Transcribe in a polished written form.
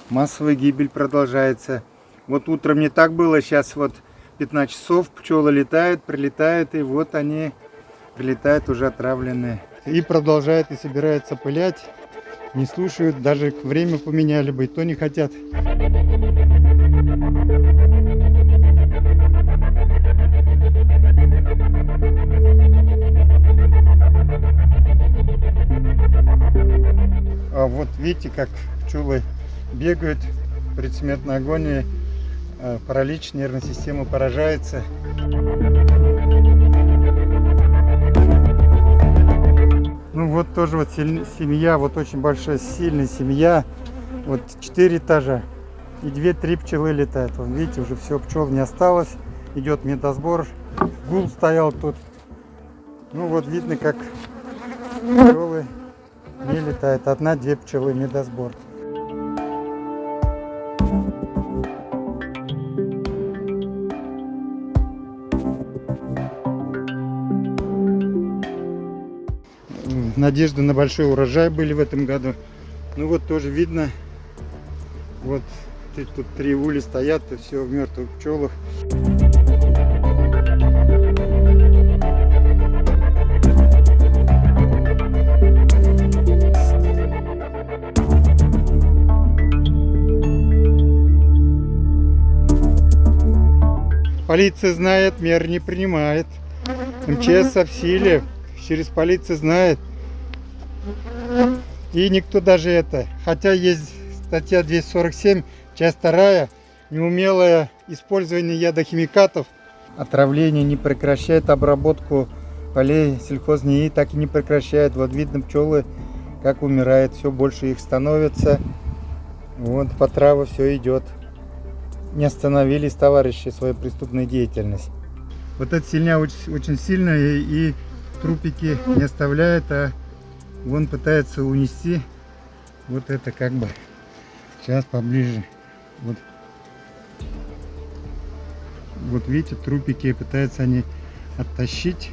Массовая гибель продолжается. Вот утром не так было, сейчас вот 15 часов, пчелы летают, прилетают, и вот они прилетают уже отравленные. И продолжают, и собираются пылять, не слушают, даже время поменяли бы, и то не хотят. А вот видите, как пчелы бегают, предсмертной агонии, паралич нервной системы поражается. Ну вот тоже вот семья, вот очень большая, сильная семья, вот 4 этажа и 2-3 пчелы летают. Вот видите, уже все, пчел не осталось, идет медосбор, гул стоял тут. Ну вот видно, как пчелы не летают, 1-2 пчелы, медосбор. Надежды на большой урожай были в этом году. Ну вот тоже видно, вот тут 3 ули стоят, и все в мертвых пчелах. Полиция знает, мер не принимает. МЧС в силе, через полицию знает. И никто даже это, хотя есть статья 247, часть 2, неумелое использование ядохимикатов, отравление не прекращает, обработку полей сельхознии так и не прекращает. Вот видно, пчелы как умирают, все больше их становится. Вот по траву все идет. Не остановились товарищи свою преступную деятельность. Вот эта сильня очень сильная, и трупики не оставляет, а он пытается унести. Вот это как бы сейчас поближе. Вот видите, трупики пытаются они оттащить.